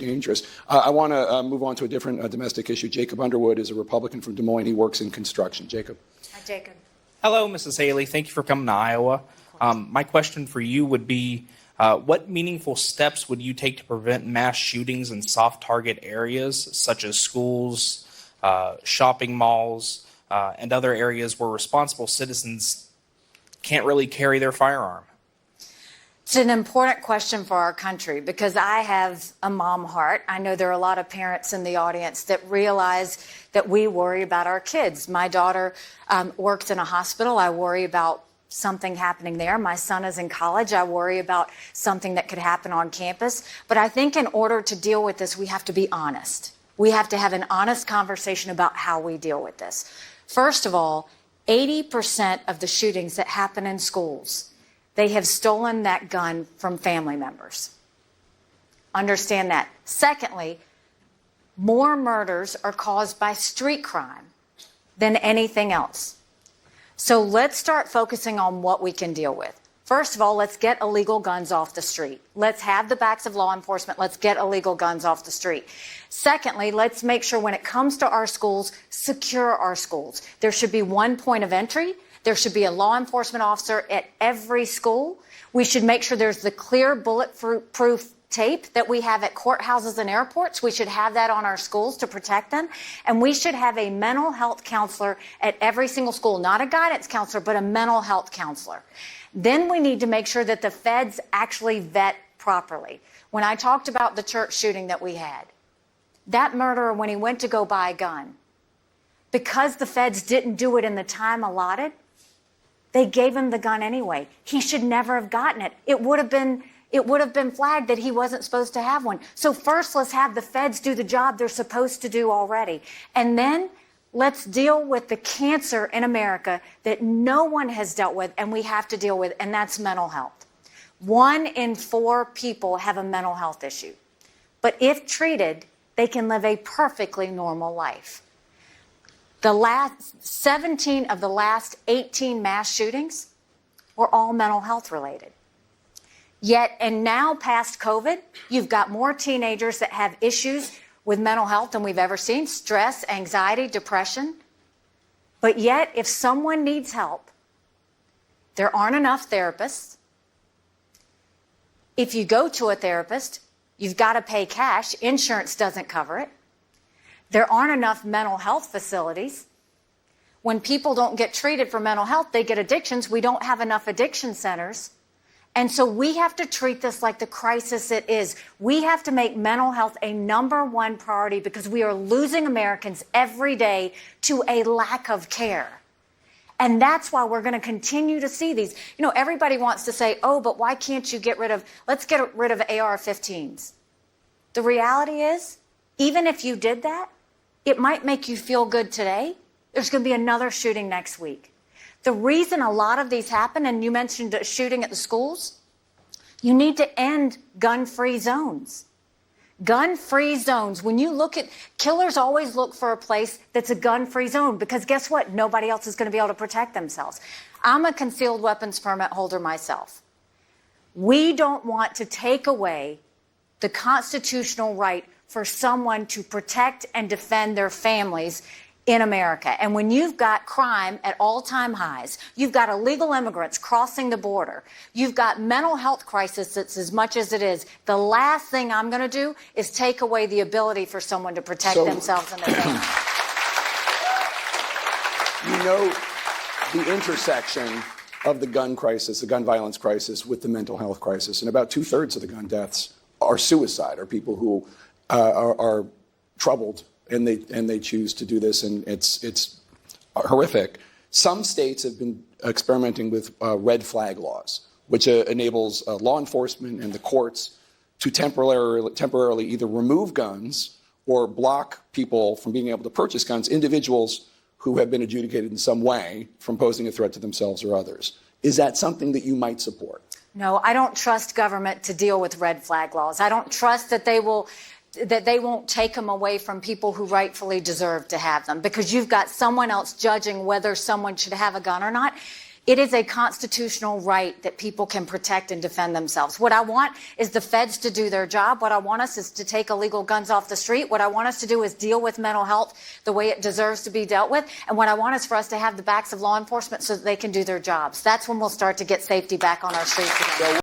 dangerous. I want to move on to a different domestic issue. Jacob Underwood is a Republican from Des Moines. He works in construction. Jacob. Hi, Jacob. Hello, Mrs. Haley. Thank you for coming to Iowa. My question for you would be, what meaningful steps would you take to prevent mass shootings in soft target areas such as schools, shopping malls, and other areas where responsible citizens can't really carry their firearm? It's an important question for our country because I have a mom heart. I know there are a lot of parents in the audience that realize that we worry about our kids. My daughter works in a hospital. I worry about something happening there. My son is in college. I worry about something that could happen on campus. But I think in order to deal with this, we have to be honest. We have to have an honest conversation about how we deal with this. First of all, 80% of the shootings that happen in schools, they have stolen that gun from family members. Understand that. Secondly, more murders are caused by street crime than anything else. So let's start focusing on what we can deal with. First of all, let's get illegal guns off the street. Let's have the backs of law enforcement. Let's get illegal guns off the street. Secondly, let's make sure when it comes to our schools, secure our schools. There should be one point of entry. There should be a law enforcement officer at every school. We should make sure there's the clear bulletproof tape that we have at courthouses and airports. We should have that on our schools to protect them. And we should have a mental health counselor at every single school, not a guidance counselor, but a mental health counselor. Then we need to make sure that the feds actually vet properly. When I talked about the church shooting that we had, that murderer, when he went to go buy a gun, because the feds didn't do it in the time allotted, they gave him the gun anyway. He should never have gotten it. It would have been flagged that he wasn't supposed to have one. So first, let's have the feds do the job they're supposed to do already. And then let's deal with the cancer in America that no one has dealt with and we have to deal with, and that's mental health. 1 in 4 people have a mental health issue. But if treated, they can live a perfectly normal life. The last 17 of the last 18 mass shootings were all mental health related. Yet, and now past COVID, you've got more teenagers that have issues with mental health than we've ever seen, stress, anxiety, depression. But yet, if someone needs help, there aren't enough therapists. If you go to a therapist, you've got to pay cash. Insurance doesn't cover it. There aren't enough mental health facilities. When people don't get treated for mental health, they get addictions. We don't have enough addiction centers. And so we have to treat this like the crisis it is. We have to make mental health a #1 priority because we are losing Americans every day to a lack of care. And that's why we're going to continue to see these. You know, everybody wants to say, oh, but why can't you let's get rid of AR-15s. The reality is, even if you did that, it might make you feel good today. There's going to be another shooting next week. The reason a lot of these happen, and you mentioned a shooting at the schools, you need to end gun-free zones. Gun-free zones. When you look at, killers always look for a place that's a gun-free zone because guess what? Nobody else is going to be able to protect themselves. I'm a concealed weapons permit holder myself. We don't want to take away the constitutional right for someone to protect and defend their families in America. And when you've got crime at all-time highs, you've got illegal immigrants crossing the border, you've got mental health crisis that's as much as it is, the last thing I'm going to do is take away the ability for someone to protect themselves and their family. You know the intersection of the gun crisis, the gun violence crisis, with the mental health crisis. And about 2/3 of the gun deaths are suicide, are people who are troubled and they choose to do this, and it's horrific. Some states have been experimenting with red flag laws, which enables law enforcement and the courts to temporarily either remove guns or block people from being able to purchase guns, individuals who have been adjudicated in some way from posing a threat to themselves or others. Is that something that you might support? No, I don't trust government to deal with red flag laws. I don't trust that they won't take them away from people who rightfully deserve to have them, because you've got someone else judging whether someone should have a gun or not. It is a constitutional right that people can protect and defend themselves. What I want is the feds to do their job. What I want us is to take illegal guns off the street. What I want us to do is deal with mental health the way it deserves to be dealt with. And what I want is for us to have the backs of law enforcement so that they can do their jobs. That's when we'll start to get safety back on our streets again.